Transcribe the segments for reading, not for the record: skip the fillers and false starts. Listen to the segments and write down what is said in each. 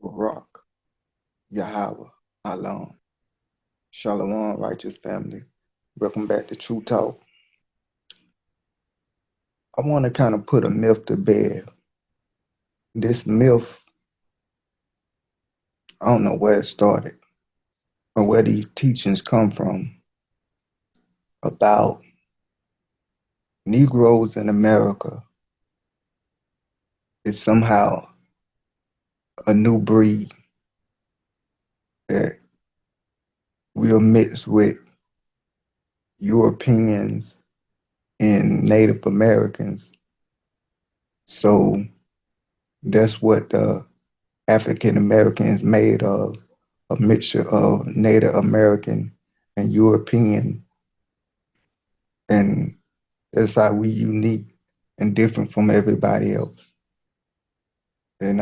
Barak, Yahweh, Alam, Shalom, righteous family. Welcome back to TRU-TALK. I want to kind of put a myth to bed. This myth, I don't know where it started or where these teachings come from about Negroes in America is somehow a new breed that will mix with Europeans and Native Americans. So that's what the African American is made of, a mixture of Native American and European, and that's how we unique and different from everybody else. And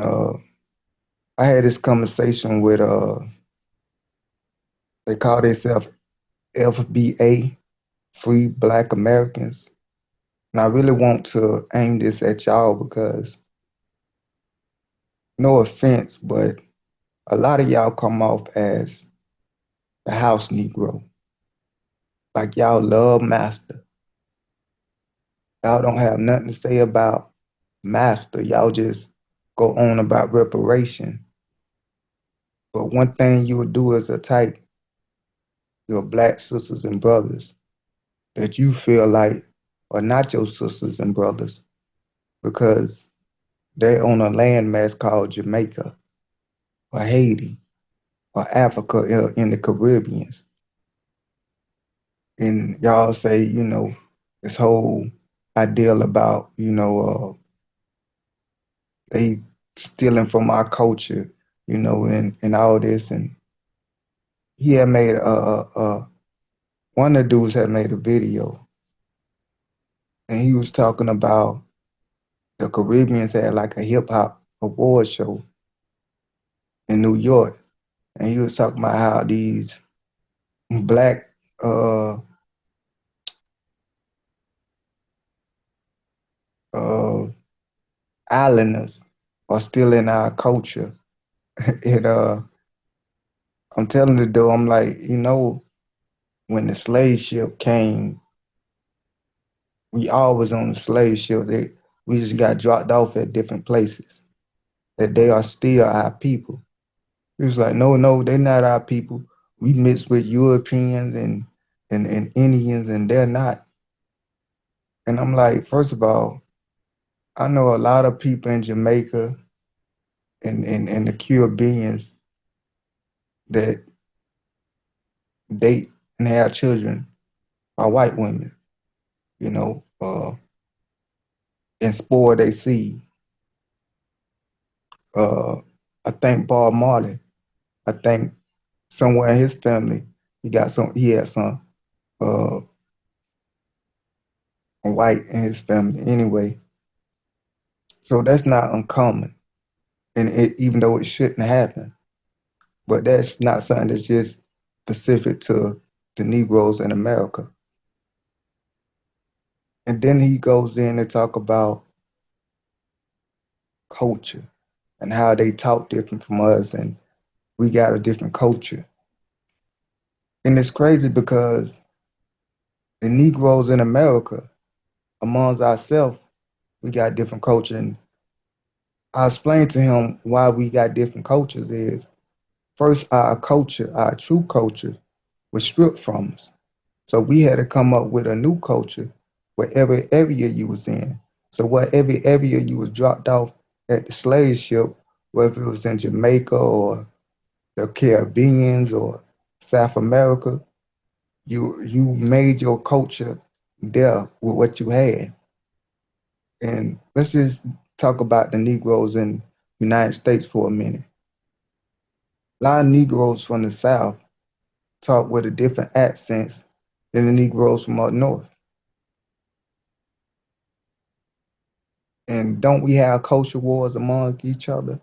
I had this conversation with they call themselves FBA, Free Black Americans, and I really want to aim this at y'all because no offense, but a lot of y'all come off as the house Negro, like y'all love master. Y'all don't have nothing to say about master. Y'all just go on about reparation. But one thing you would do as a type, your black sisters and brothers that you feel like are not your sisters and brothers because they're on a landmass called Jamaica or Haiti or Africa in the Caribbean. And y'all say, this whole ideal about, they stealing from our culture, and all this. And he had made one of the dudes had made a video, and he was talking about the Caribbeans had like a hip hop award show in New York, and he was talking about how these black uh, uh, islanders are still in our culture. And I'm telling the dude, I'm like, when the slave ship came, we always on the slave ship. We just got dropped off at different places. That they are still our people. He was like, no, they're not our people. We mix with Europeans and Indians, and they're not. And I'm like, first of all, I know a lot of people in Jamaica and the Caribbeans that date and have children by white women, and spoil they seed. Uh, I think Bob Marley, I think somewhere in his family, he had some uh, white in his family anyway. So that's not uncommon, and even though it shouldn't happen, but that's not something that's just specific to the Negroes in America. And then he goes in and talk about culture and how they talk different from us, and we got a different culture. And it's crazy because the Negroes in America, amongst ourselves, we got different culture. And I explained to him why we got different cultures is first our culture, our true culture, was stripped from us. So we had to come up with a new culture wherever area you was in. So whatever area you was dropped off at the slave ship, whether it was in Jamaica or the Caribbeans or South America, you made your culture there with what you had. And let's just talk about the Negroes in the United States for a minute. A lot of Negroes from the South talk with a different accents than the Negroes from up north. And don't we have culture wars among each other?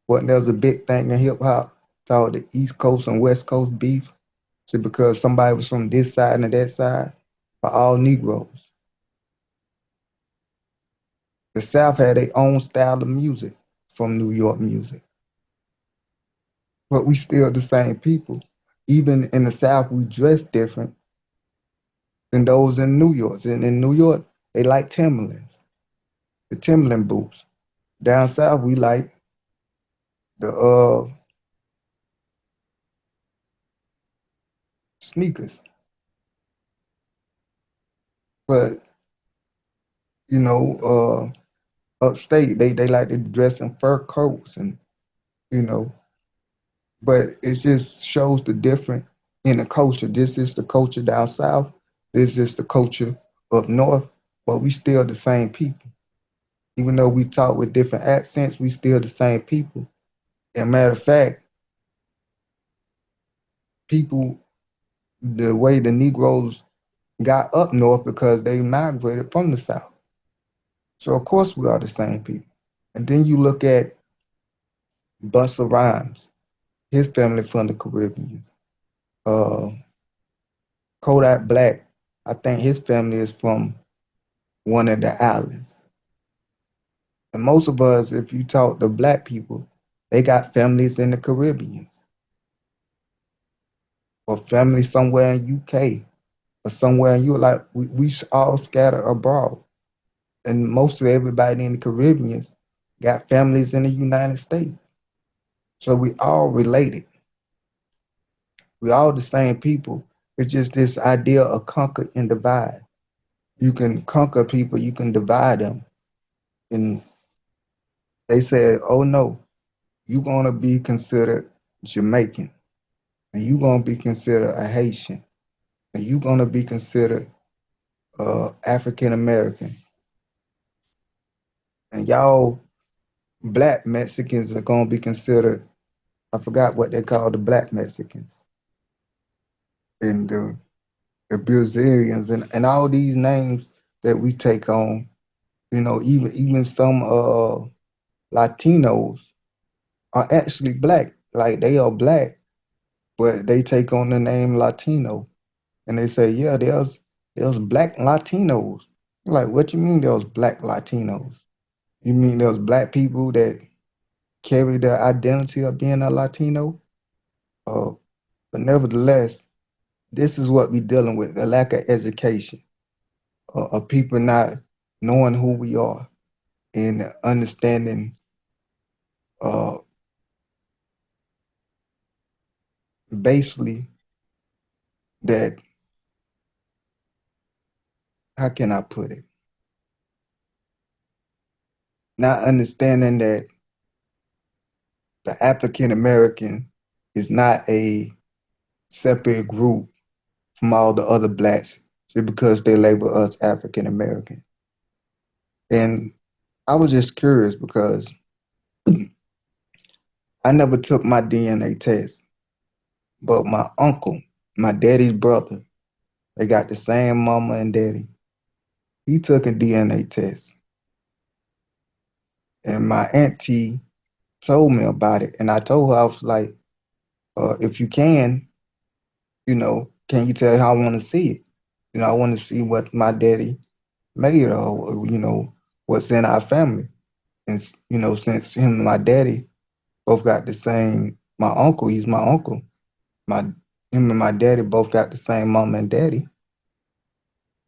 Wasn't there's a big thing in hip hop called the East Coast and West Coast beef? So because somebody was from this side and that side, for all Negroes. The South had their own style of music from New York music. but we still the same people. Even in the South, we dress different than those in New York. And in New York, they like Timberlands, the Timberland boots. Down South, we like the sneakers. But you know, upstate, they like to dress in fur coats and you know, but it just shows the difference in the culture. This is the culture down south. This is the culture up north, but we still the same people. Even though we talk with different accents, we still the same people. And matter of fact, people, the way the Negroes got up north because they migrated from the south. So of course we are the same people. And then you look at Busta Rhymes, his family from the Caribbean. Uh, Kodak Black, I think his family is from one of the islands. And most of us, if you talk to black people, they got families in the Caribbean or families somewhere in UK or somewhere in Europe. Like we all scattered abroad. And most of everybody in the Caribbean got families in the United States. So we all related. We all the same people. It's just this idea of conquer and divide. You can conquer people, you can divide them. And they said, oh no, you're gonna be considered Jamaican, and you're gonna be considered a Haitian, and you're gonna be considered African American, and y'all black Mexicans are gonna be considered. I forgot what they call the black Mexicans and the Brazilians and all these names that we take on. You know, even some Latinos are actually black. Like they are black, but they take on the name Latino. And they say, yeah, there's black Latinos. Like, what you mean there was black Latinos? You mean there was black people that carry the identity of being a Latino? Uh, but nevertheless, this is what we're dealing with, the lack of education, of people not knowing who we are and understanding uh, basically that, how can I put it? Not understanding that the African American is not a separate group from all the other blacks just because they label us African American. And I was just curious because I never took my DNA test, but my uncle, my daddy's brother, they got the same mama and daddy. He took a DNA test, and my auntie told me about it, and I told her I was like, if you can you tell how I want to see it? I want to see what my daddy made or what's in our family. And since him and my daddy both got the same, my uncle, he's my uncle. My Him and my daddy both got the same mom and daddy.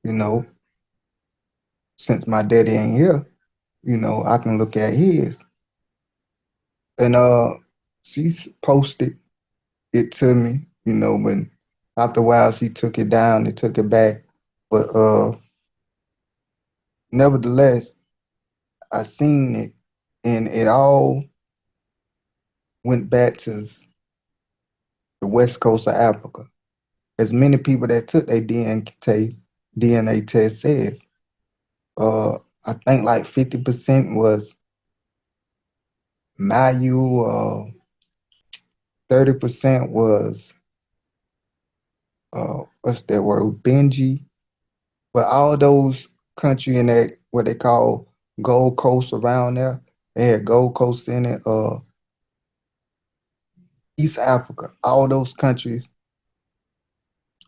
You know, since my daddy ain't here, I can look at his. And she's posted it to me. When after a while she took it down and took it back. But nevertheless, I seen it, and it all went back to the west coast of Africa. As many people that took their DNA test says, uh, I think like 50% was Mayu, 30% was what's that word, Benji. But all those country in that what they call Gold Coast around there, they had Gold Coast in it. East Africa, all those countries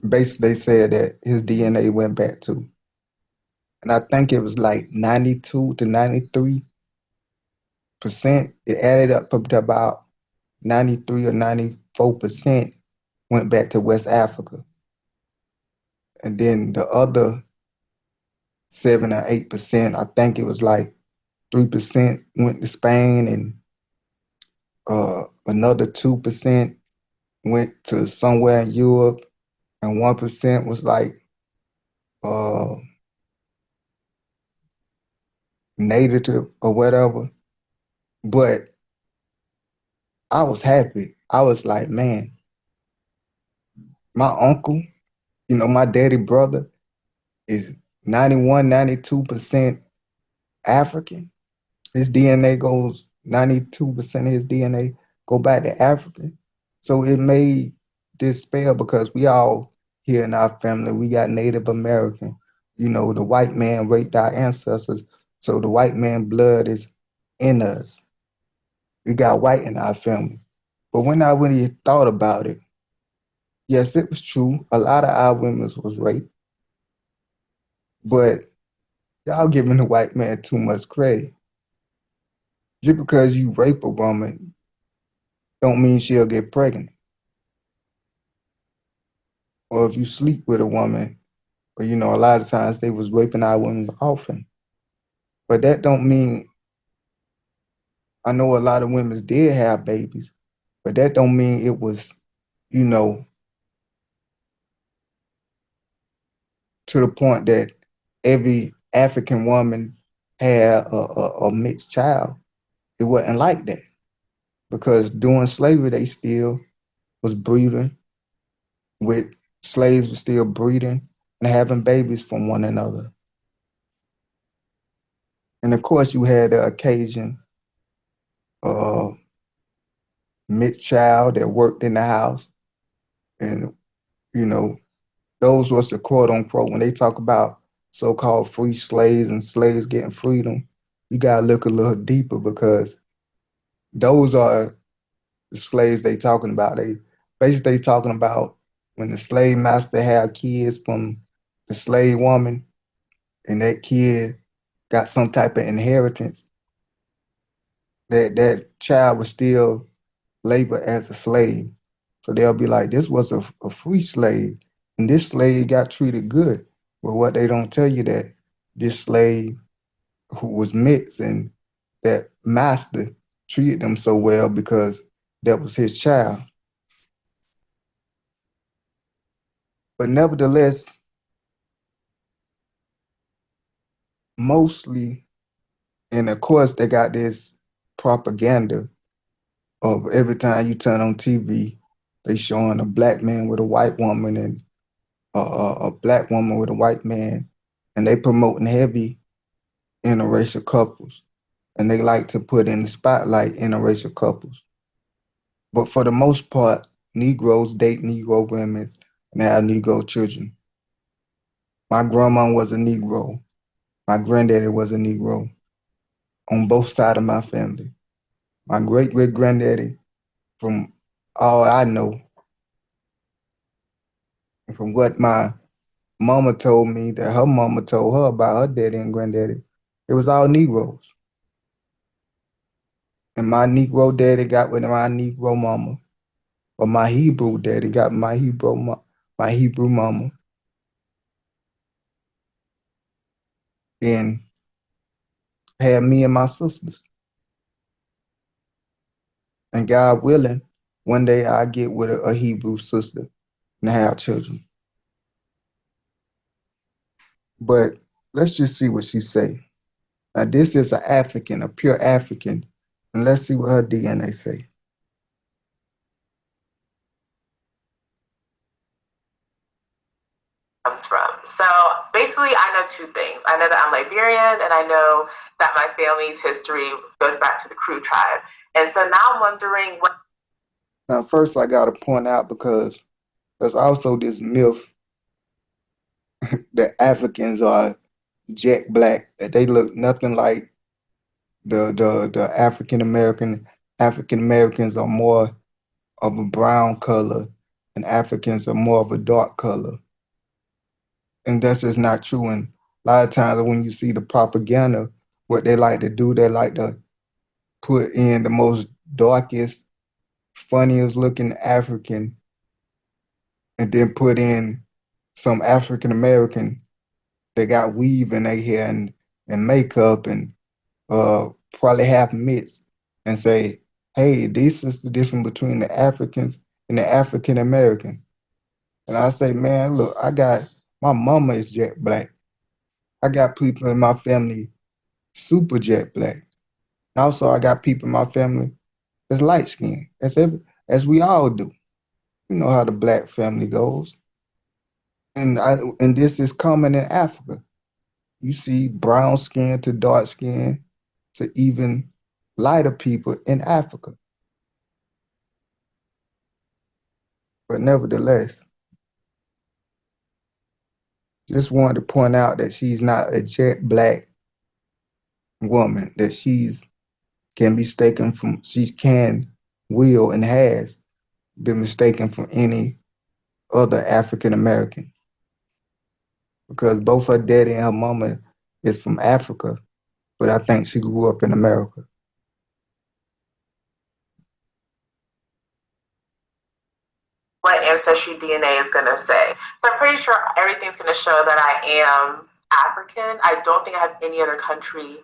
basically said that his DNA went back to. And I think it was like 92 to 93%. It added up to about 93 or 94% went back to West Africa. And then the other 7 or 8%, I think it was like 3% went to Spain, and another 2% went to somewhere in Europe, and 1% was like uh, native or whatever. But I was happy. I was like, man, my uncle, my daddy brother is 91, 92% African. His DNA goes 92% of his DNA go back to African. So it made this spell because we all here in our family, we got Native American. The white man raped our ancestors, so the white man blood is in us. We got white in our family. But when I really thought about it, yes, it was true. A lot of our women was raped, but y'all giving the white man too much credit. Just because you rape a woman don't mean she'll get pregnant. Or if you sleep with a woman, or a lot of times they was raping our women often. But that don't mean, I know a lot of women did have babies, but that don't mean it was, you know, to the point that every African woman had a mixed child. It wasn't like that. Because during slavery they still was breeding with slaves were still breeding and having babies from one another. And of course you had the occasion uh mixed child that worked in the house. And, you know, those was the quote unquote, when they talk about so-called free slaves and slaves getting freedom, you gotta look a little deeper because those are the slaves they talking about. They basically talking about when the slave master had kids from the slave woman and that kid got some type of inheritance, that child was still labor as a slave. So they'll be like, this was a free slave, and this slave got treated good. Well, what they don't tell you that this slave who was mixed and that master treated them so well because that was his child. But nevertheless, mostly, and of course, they got this propaganda of every time you turn on TV, they showing a black man with a white woman and a black woman with a white man, and they promoting heavy interracial couples, and they like to put in the spotlight interracial couples. But for the most part, Negroes date Negro women and have Negro children. My grandma was a Negro. My granddaddy was a Negro on both sides of my family. My great great granddaddy, from all I know, and from what my mama told me that her mama told her about her daddy and granddaddy, it was all Negroes. And my Negro daddy got with my Negro mama, or my Hebrew daddy got my Hebrew mama, and had me and my sisters. And God willing, one day I get with a Hebrew sister and have children. But let's just see what she say. Now this is an African, a pure African, and let's see what her DNA say. Comes from. So basically, I know two things. I know that I'm Liberian, and I know that my family's history goes back to the Crew tribe. And so now I'm wondering what. Now first I gotta point out, because there's also this myth that Africans are jet black, that they look nothing like the African Americans are more of a brown color and Africans are more of a dark color. And that's just not true. And a lot of times when you see the propaganda, what they like to do, they like to put in the most darkest funniest looking African and then put in some African American that got weave in their hair and makeup and probably half mitts and say, hey, this is the difference between the Africans and the African American. And I say, man, look, my mama is jet black. I got people in my family super jet black. And also, I got people in my family that's light skinned, as we all do. You know how the black family goes. And this is common in Africa. You see brown skin to dark skin to even lighter people in Africa. But nevertheless, just wanted to point out that she's not a jet black woman, that she can, will, and has been mistaken for any other African American. Because both her daddy and her mama is from Africa, but I think she grew up in America. what Ancestry DNA is going to say. So I'm pretty sure everything's going to show that I am African. I don't think I have any other country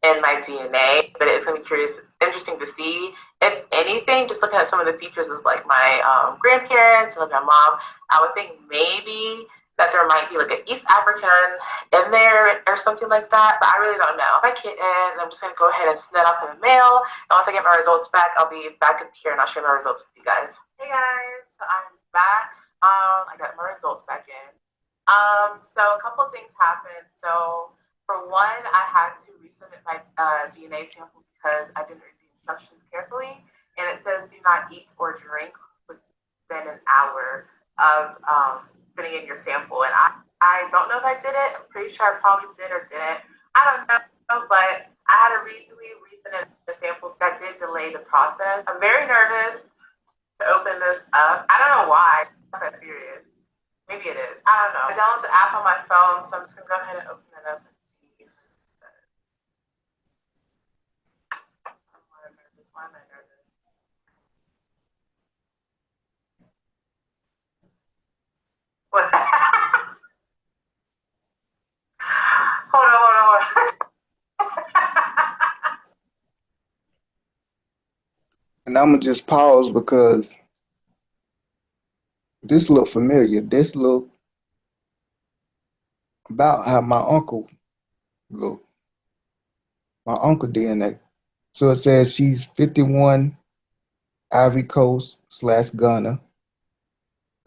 in my DNA, but it's going to be interesting to see. If anything, just looking at some of the features of like my grandparents and like my mom, I would think maybe that there might be like an East African in there or something like that, but I really don't know. If I get in, I'm just going to go ahead and send that off in the mail. And once I get my results back, I'll be back here and I'll share my results with you guys. Hey guys, so I'm back. I got my results back in. So a couple of things happened. So for one, I had to resubmit my DNA sample because I didn't read the instructions carefully, and it says do not eat or drink within an hour of sending in your sample. And I don't know if I did it. I'm pretty sure I probably did or didn't. I don't know, but I had to recently resend the samples that did delay the process. I'm very nervous to open this up. I don't know why. I'm not serious. Maybe it is. I don't know. I downloaded the app on my phone, so I'm just gonna go ahead and open it up and see. Why am I nervous? Why am I nervous? What? Hold on, hold on, hold on. And I'm gonna just pause because this look familiar. This look about how my uncle looked. My uncle DNA. So it says she's 51, Ivory Coast / Ghana.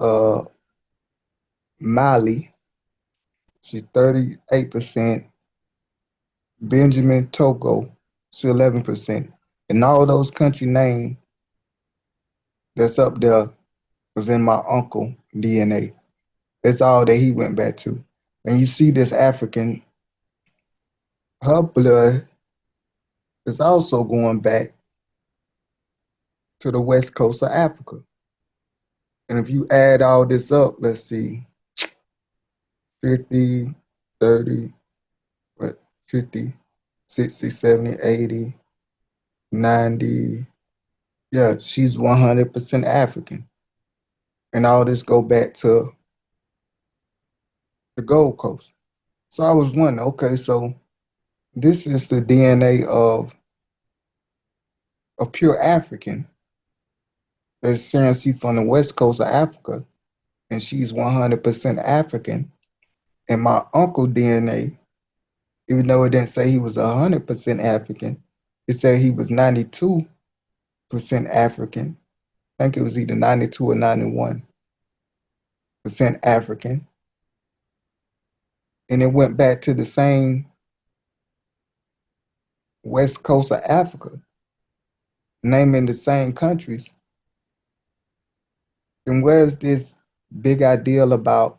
Uh, Mali, she's 38%. Benjamin Togo, she's 11%. And all those country names that's up there was in my uncle DNA. That's all that he went back to. And you see this African, her blood is also going back to the west coast of Africa. And if you add all this up, let's see, 50, 30, what, 50, 60, 70, 80, 90. Yeah, she's 100% African. And all this go back to the Gold Coast. So I was wondering, okay, so this is the DNA of a pure African that's saying she's from the west coast of Africa and she's 100% African. And my uncle DNA, even though it didn't say he was 100% African, it said he was 92% African. I think it was either 92 or 91% African. And it went back to the same west coast of Africa, naming the same countries. Then where's this big ideal about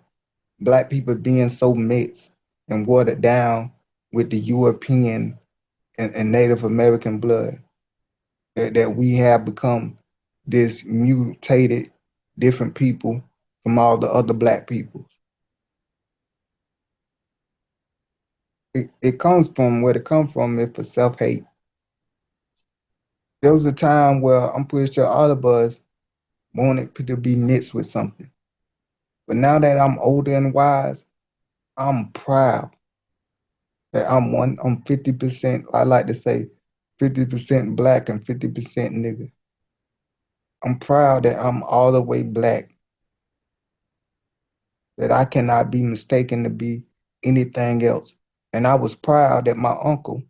black people being so mixed and watered down with the European and Native American blood that we have become this mutated different people from all the other black people? It comes from where it comes from is for self-hate. There was a time where I'm pretty sure all of us wanted to be mixed with something. But now that I'm older and wise, I'm proud that I'm 50%, I like to say 50% black and 50% nigga. I'm proud that I'm all the way black, that I cannot be mistaken to be anything else. And I was proud that my uncle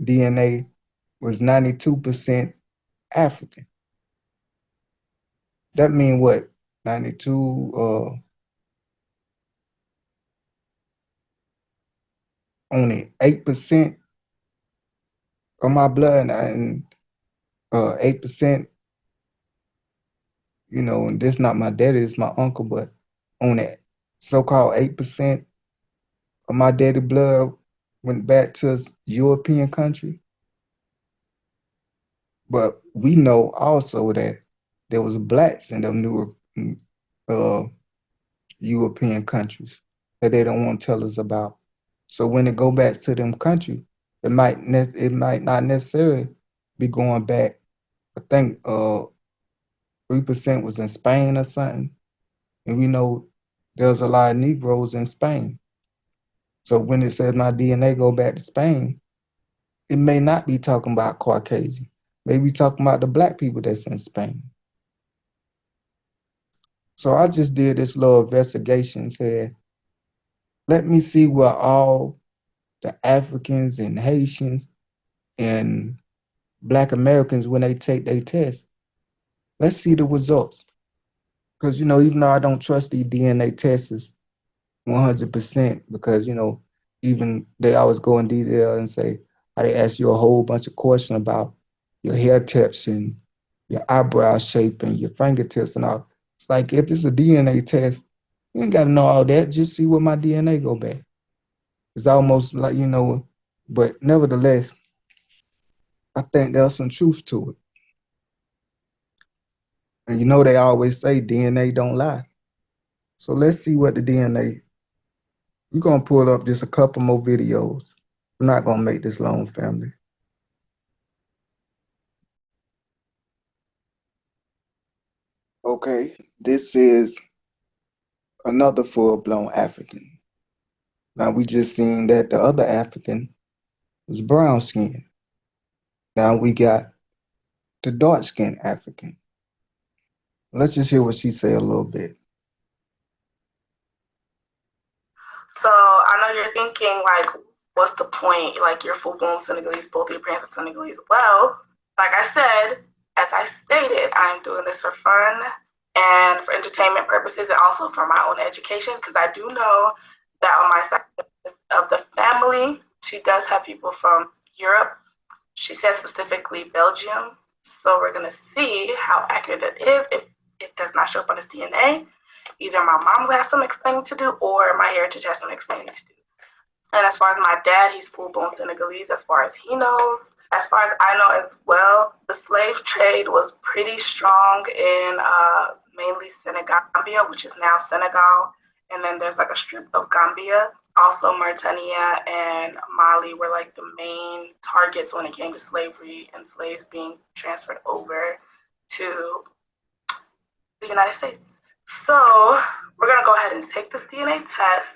DNA was 92% African. That mean what? 92, only 8% of my blood and 8%, and this not my daddy, it's my uncle, but on that so-called 8% of my daddy blood went back to European country. But we know also that there was blacks in them newer uh, European countries that they don't want to tell us about. So when it go back to them countries, it might not necessarily be going back. I think 3% was in Spain or something, and we know there's a lot of Negroes in Spain. So when it says my DNA go back to Spain, it may not be talking about Caucasian. Maybe talking about the black people that's in Spain. So I just did this little investigation, said, let me see where all the Africans and Haitians and Black Americans, when they take their test, let's see the results. Because, even though I don't trust these DNA tests 100%, because, even they always go in detail and say, how they ask you a whole bunch of questions about your hair tips and your eyebrow shape and your fingertips and all. It's like, if it's a DNA test, you ain't got to know all that. Just see what my DNA go back. It's almost like, but nevertheless, I think there's some truth to it. And they always say DNA don't lie. So let's see what the DNA. We're gonna pull up just a couple more videos. We're not gonna make this long, family. Okay, this is another full-blown African. Now we just seen that the other African was brown skin. Now we got the dark skinned African. Let's just hear what she say a little bit. So I know you're thinking, like, what's the point? Like, you're full blown Senegalese, both of your parents are Senegalese. Well, like I said, as I stated, I'm doing this for fun and for entertainment purposes and also for my own education because I do know that on my side of the family, she does have people from Europe. She said specifically Belgium. So we're going to see how accurate it is. If it does not show up on his DNA, either my mom has some explaining to do or my heritage has some explaining to do. And as far as my dad, he's full blown Senegalese as far as he knows. As far as I know as well, the slave trade was pretty strong in mainly Senegambia, which is now Senegal. And then there's like a strip of Gambia. Also, Mauritania and Mali were like the main targets when it came to slavery and slaves being transferred over to the United States. So we're gonna go ahead and take this DNA test.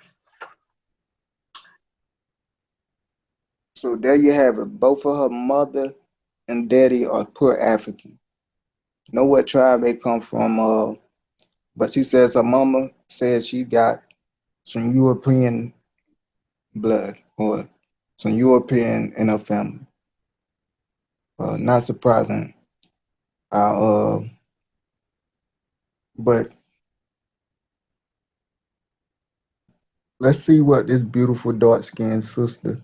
So there you have it. Both of her mother and daddy are pure African. Know what tribe they come from, but she says her mama says she got some European blood or some European in her family. Not surprising. Uh, but let's see what this beautiful dark skinned sister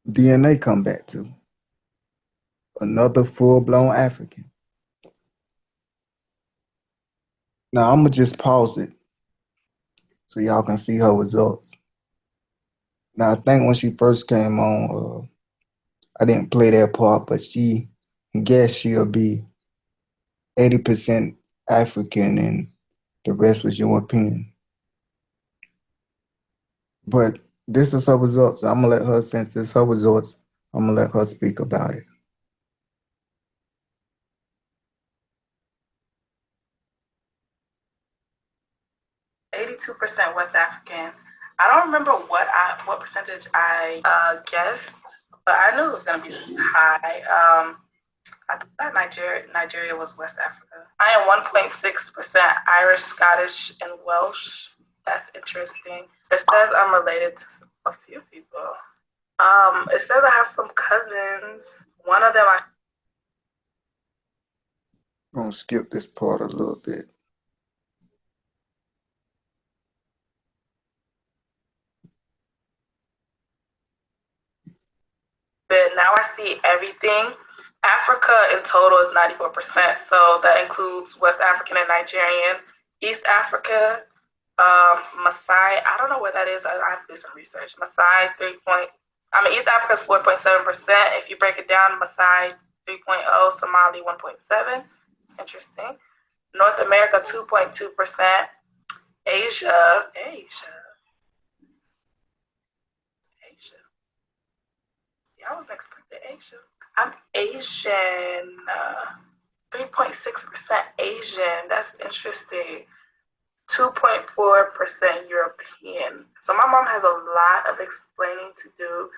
DNA come back to. Another full blown African. Now I'm gonna just pause it so y'all can see her results. Now I think when she first came on, I didn't play that part, but she guessed she'll be 80% African and the rest was European. But this is her results. I'm gonna let her, since it's her results, I'm gonna let her speak about it. 52% West African. I don't remember what percentage I guessed, but I knew it was gonna be high. I thought Nigeria was West Africa. I am 1.6% Irish, Scottish, and Welsh. That's interesting. It says I'm related to a few people. It says I have some cousins. One of them I'm gonna skip this part a little bit. but now I see everything. Africa in total is 94%, so that includes West African and Nigerian. East Africa, Maasai, I don't know where that is. I have to do some research. Maasai, East Africa is 4.7%. If you break it down, Maasai 3.0, Somali 1.7. It's interesting. North America 2.2%. Asia. Yeah, I was expecting Asia. I'm Asian. 3.6% Asian. That's interesting. 2.4% European. So my mom has a lot of explaining to do.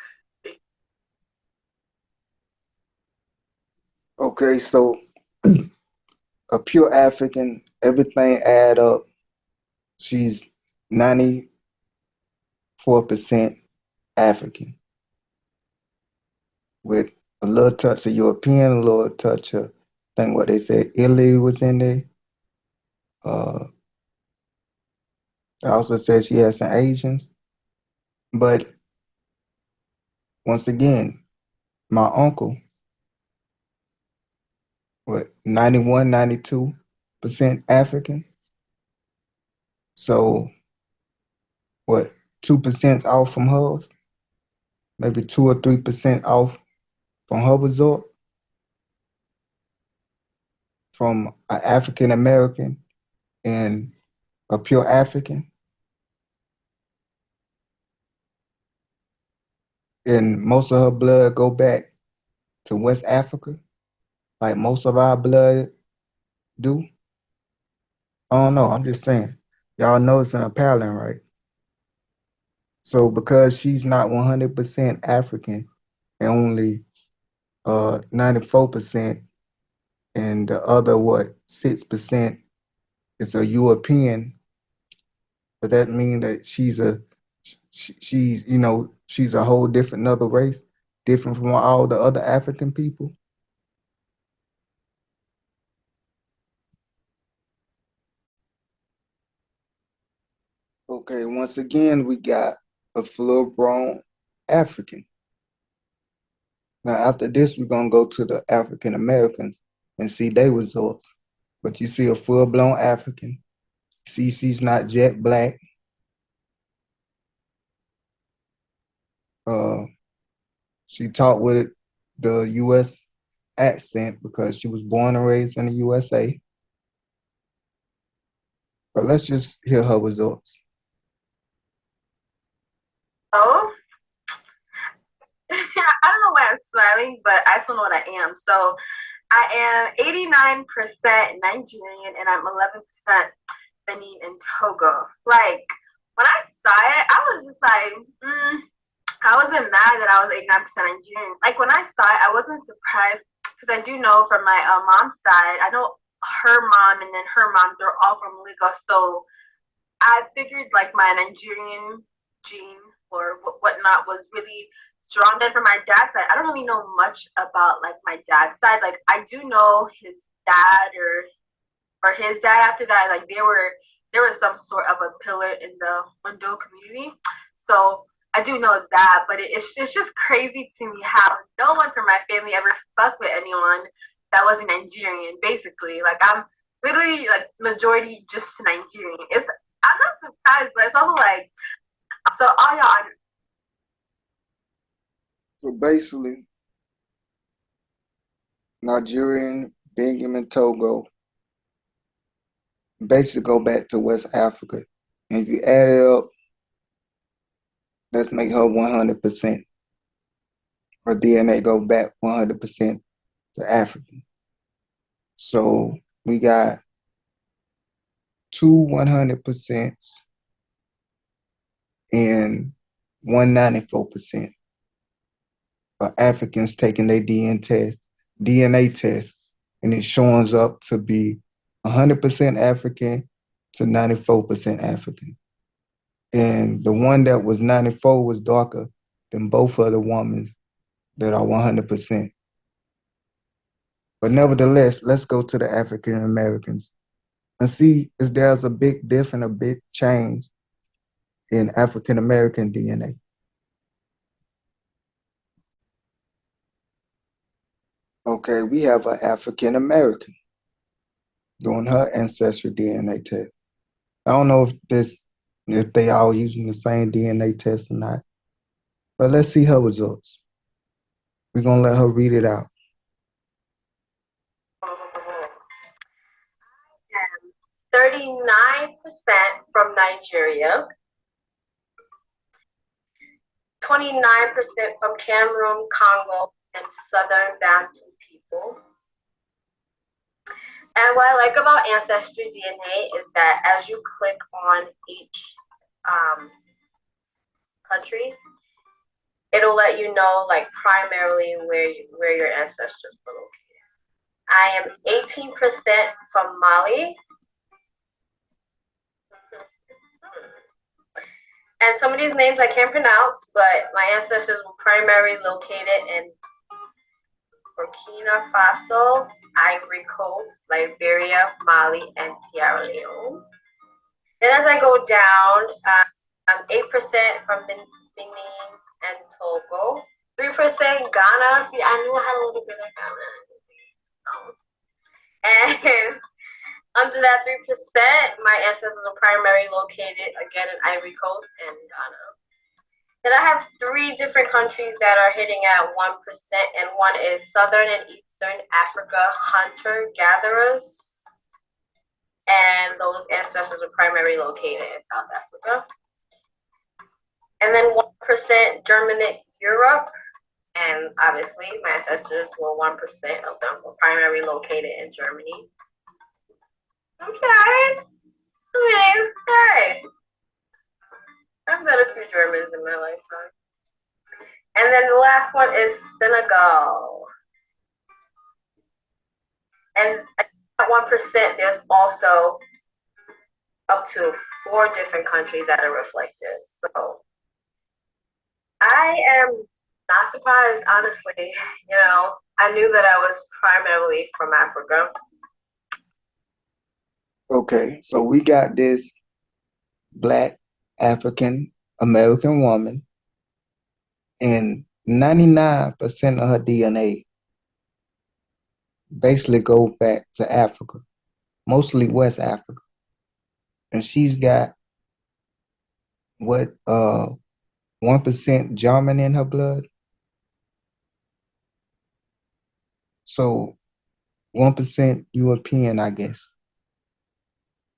Okay, so a pure African, everything add up. She's 94% African with a little touch of European, a little touch of, I think what they said, Italy was in there. I also said she has some Asians. But once again, my uncle, what, 91, 92% African. So what, 2% off from hers? Maybe 2 or 3% off from her resort from an African American and a pure African. And most of her blood go back to West Africa, like most of our blood do. I don't know. I'm just saying. Y'all know it's in a pattern, right? So because she's not 100% African and only 94% and the other, what, 6% is a European, but that means that she's a whole different another race, different from all the other African people. Okay, once again, we got a full-grown African. Now, after this, we're gonna go to the African Americans and see their results. But you see a full-blown African. See, she's not jet black. Uh, she talked with the U.S. accent because she was born and raised in the USA. But let's just hear her results. Oh, I don't know why I'm smiling, but I still know what I am. So I am 89% Nigerian and I'm 11% Benin and Togo. Like, when I saw it, I was just like, I wasn't mad that I was 89% Nigerian. Like, when I saw it, I wasn't surprised because I do know from my mom's side, I know her mom and then her mom, they're all from Lagos. So I figured like my Nigerian gene or whatnot was really strong. Then for my dad's side, I don't really know much about like my dad's side. Like I do know his dad or his dad after that, like there was some sort of a pillar in the Ondo community. So I do know that, but it's just crazy to me how no one from my family ever fucked with anyone that wasn't Nigerian. Basically, like I'm literally like majority just Nigerian. It's I'm not surprised, but it's also like so all y'all. So basically, Nigerian, Benjamin, Togo, basically go back to West Africa. And if you add it up, let's make her 100%. Her DNA go back 100% to Africa. So we got two 100%. and 194% of Africans taking their DNA test, and it shows up to be 100% African to 94% African. And the one that was 94 was darker than both of the women that are 100%. But nevertheless, let's go to the African Americans and see if there's a big difference, a big change in African American DNA. Okay, we have an African American doing her ancestry DNA test. I don't know if they all using the same DNA test or not, but let's see her results. We're gonna let her read it out. 39% from Nigeria, 29% from Cameroon, Congo, and Southern Bantu people. And what I like about Ancestry DNA is that as you click on each country, it'll let you know like primarily where your ancestors were located. I am 18% from Mali. And some of these names I can't pronounce, but my ancestors were primarily located in Burkina Faso, Ivory Coast, Liberia, Mali, and Sierra Leone. Then as I go down, I'm 8% from Benin and Togo, 3% Ghana. See, I knew I had a little bit of Ghana. And under that 3%, my ancestors are primarily located again in Ivory Coast and Ghana. Then I have 3 different countries that are hitting at 1%, and one is Southern and Eastern Africa hunter-gatherers. And those ancestors are primarily located in South Africa. And then 1% Germanic Europe, and obviously my ancestors were 1% of them were primarily located in Germany. Okay. Hey. I've met a few Germans in my lifetime. And then the last one is Senegal. And at 1%, there's also up to 4 different countries that are reflected. So I am not surprised, honestly. I knew that I was primarily from Africa. Okay, so we got this Black African American woman, and 99% of her DNA basically go back to Africa, mostly West Africa. And she's got what 1% German in her blood. So 1% European, I guess.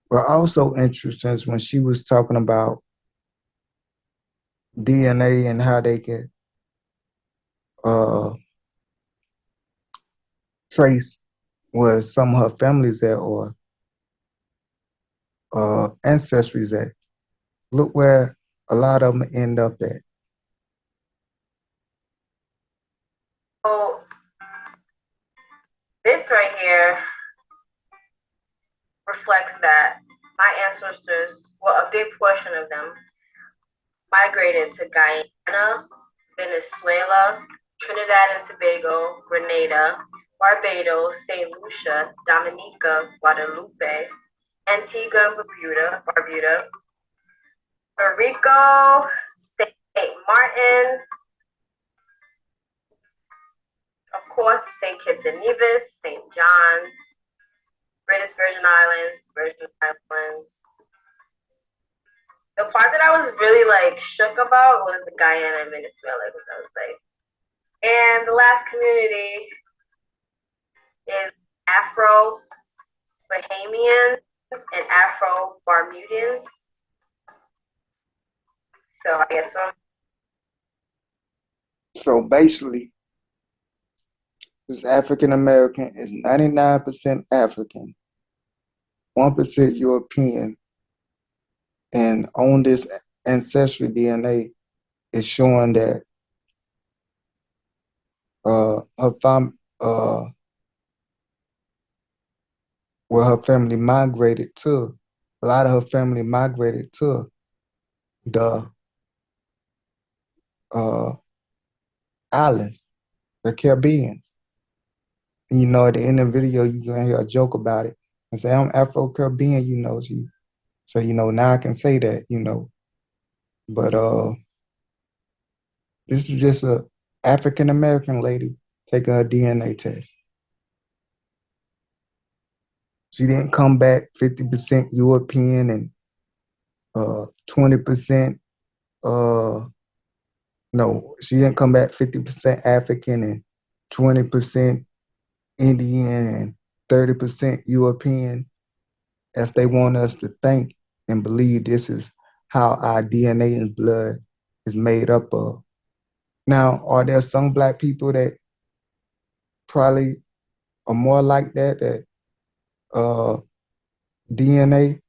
But also interesting is when she was talking about DNA and how they can trace where some of her families at or ancestries at. Look where a lot of them end up at. So this right here reflects that my ancestors, well, a big portion of them, migrated to Guyana, Venezuela, Trinidad and Tobago, Grenada, Barbados, St. Lucia, Dominica, Guadeloupe, Antigua and Barbuda, Puerto Rico, St. Martin, of course, St. Kitts and Nevis, St. John's, British Virgin Islands. The part that I was really shook about was the Guyana and Venezuela, because I was like, and the last community is Afro-Bahamians and Afro-Bermudians. So I guess so. So basically, this African American is 99% African, 1% European, and on this ancestry DNA is showing that her where her family migrated to, a lot of her family migrated to the uh, islands, the Caribbeans. And, at the end of the video, you're gonna hear a joke about it and say, "I'm Afro-Caribbean," she. So now I can say that, But this is just a African American lady taking her DNA test. She didn't come back 50% European and 20%. No, she didn't come back 50% African and 20% Indian and 30% European, as they want us to think and believe this is how our DNA and blood is made up of. Now, are there some black people that probably are more like that uh, DNA?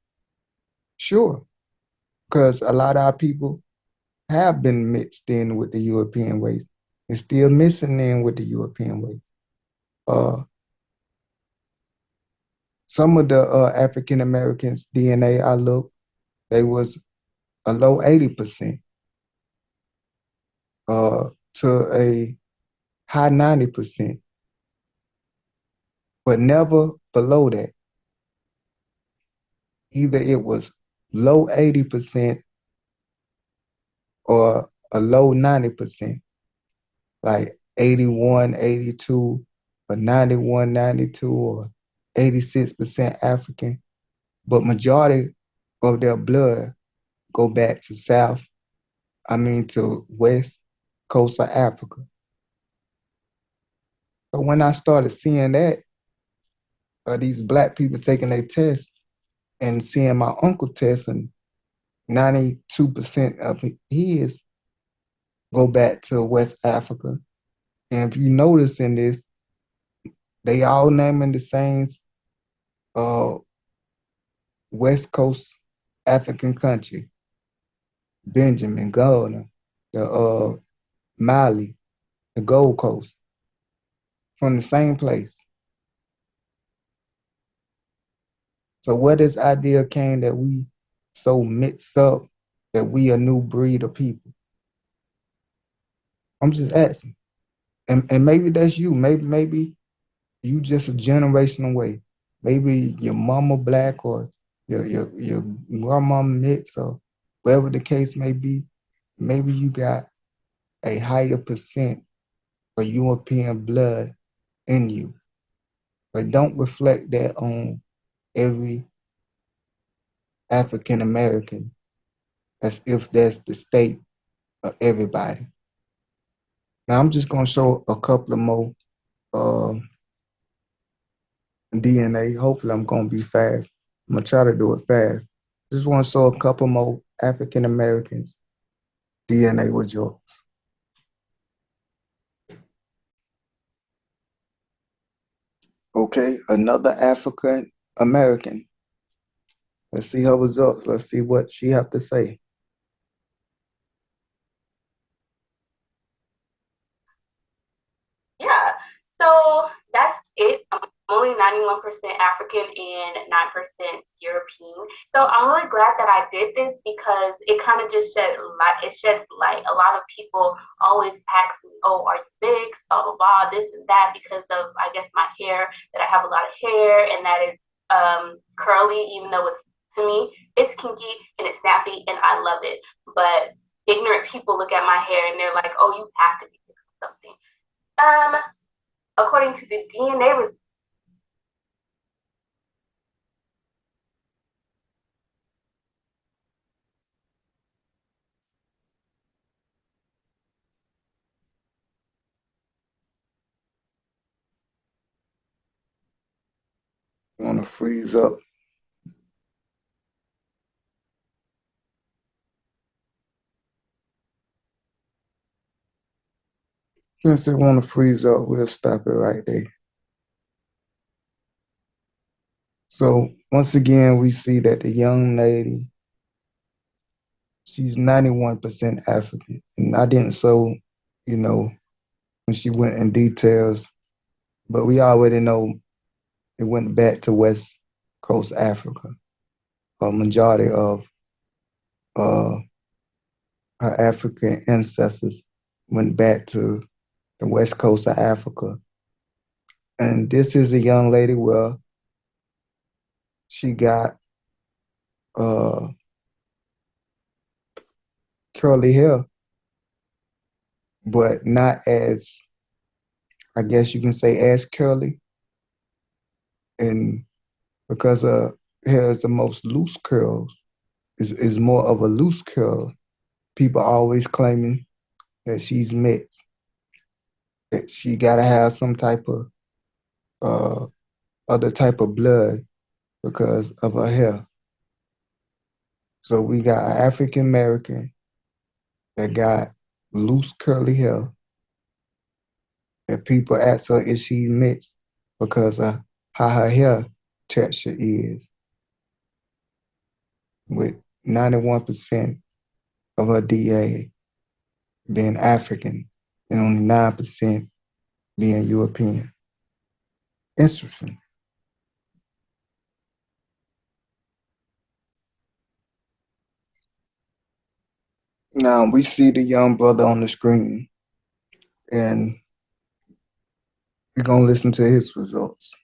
Sure, because a lot of our people have been mixed in with the European ways and still mixing in with the European ways. Uh, some of the African Americans' DNA I looked, they was a low 80% to a high 90%, but never below that. Either it was low 80% or a low 90%, like 81, 82, or 91, 92, or 86% African. But majority of their blood go back to to West Coast of Africa. So when I started seeing that, these black people taking their test and seeing my uncle test, and 92% of his go back to West Africa. And if you notice in this, they all naming the same uh, West Coast African country: Benjamin, Ghana, the Mali, the Gold Coast, from the same place. So where this idea came that we so mixed up that we a new breed of people? I'm just asking. And maybe that's you. Maybe you just a generation away. Maybe your mama black or your grandma mixed or whatever the case may be. Maybe you got a higher percent of European blood in you. But don't reflect that on every African American as if that's the state of everybody. Now I'm just gonna show a couple of more uh, DNA. Hopefully I'm gonna be fast. I'm gonna try to do it fast. Just want to show a couple more African Americans DNA with yours. Okay, another African American. Let's see her results. Let's see what she have to say. Yeah. So that's it. I'm only 91% African and 9% European. So I'm really glad that I did this because it kind of just shed light. It sheds light. A lot of people always ask me, "Oh, are you mixed? Blah blah blah, this and that," because of I guess my hair. That I have a lot of hair and that it's curly, even though it's to me it's kinky and it's snappy and I love it. But ignorant people look at my hair and they're like, "Oh, you have to be mixed with something." Um, according to the DNA results, Want to freeze up? Since it want to freeze up, we'll stop it right there. So once again, we see that the young lady she's 91% African. And I didn't so, you know, when she went in details, but we already know it went back to West Coast Africa. A majority of uh, her African ancestors went back to the West Coast of Africa. And this is a young lady where she got uh, curly hair, but not as, I guess you can say, as curly. And because her hair is the most loose curls, is more of a loose curl, people always claiming that she's mixed. That she gotta have some type of uh, other type of blood because of her hair. So we got an African American that got loose curly hair that people ask her is she mixed because of how her hair texture is, with 91% of her DNA being African and only 9% being European. Interesting. Now we see the young brother on the screen and we're gonna listen to his results.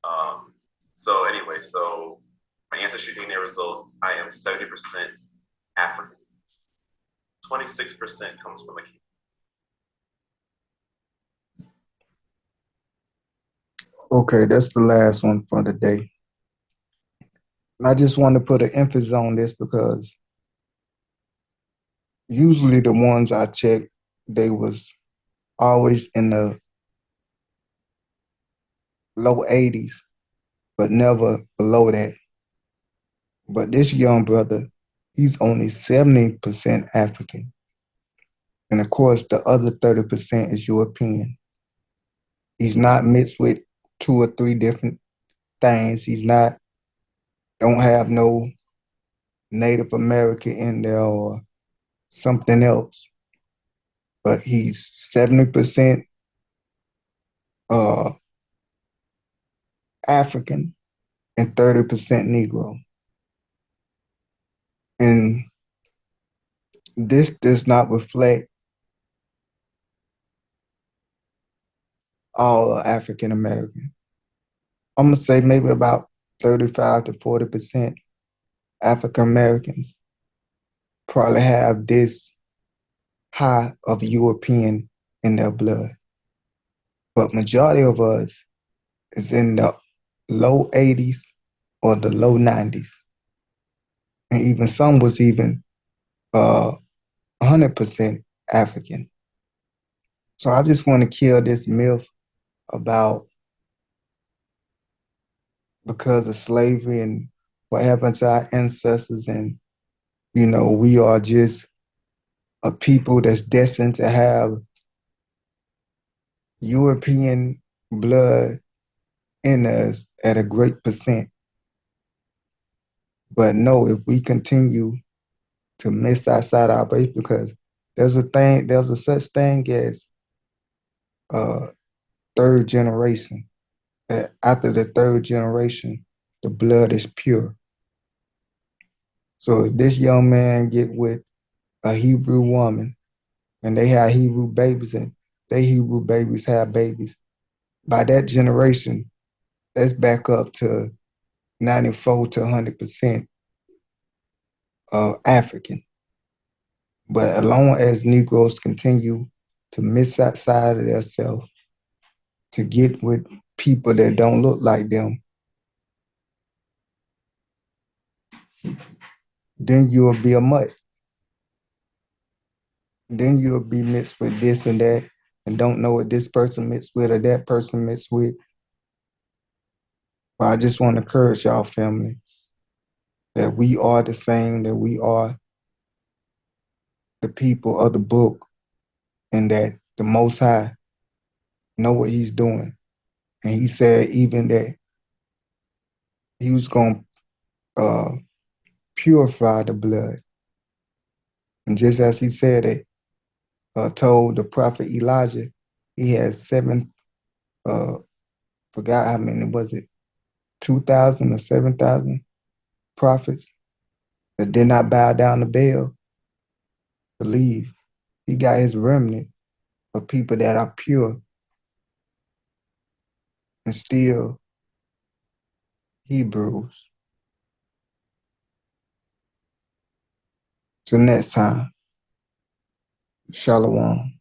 Um, so anyway, so my ancestry DNA results, I am 70% African. 26% comes from a king. Okay, that's the last one for the day. And I just want to put an emphasis on this because usually the ones I checked, they was always in the low 80s, but never below that. But this young brother, he's only 70% African. And of course, the other 30% is European. He's not mixed with two or three different things. He's not, don't have no Native American in there or something else. But he's 70% uh, African and 30% Negro. And this does not reflect all African American. I'm gonna say maybe about 35 to 40% African Americans probably have this high of European in their blood. But majority of us is in the low 80s or the low 90s. And even some was even 100% African. So I just want to kill this myth about because of slavery and what happened to our ancestors, and we are just a people that's destined to have European blood in us at a great percent. But no, if we continue to miss outside our base, because there's a such thing as uh, third generation. After the third generation, the blood is pure. So if this young man get with a Hebrew woman and they have Hebrew babies and they Hebrew babies have babies, by that generation, that's back up to 94 to 100% African. But as long as Negroes continue to miss outside of themselves to get with people that don't look like them, then you'll be a mutt. Then you'll be mixed with this and that and don't know what this person mixed with or that person mixed with. But I just want to encourage y'all, family, that we are the same, that we are the people of the book, and that the Most High know what He's doing. And He said even that He was going to purify the blood. And just as he said it, told the prophet Elijah, he had forgot how many was it, 2,000 or 7,000 prophets that did not bow down to Baal, believe. He got his remnant of people that are pure and still Hebrews. Till next time, Shalom.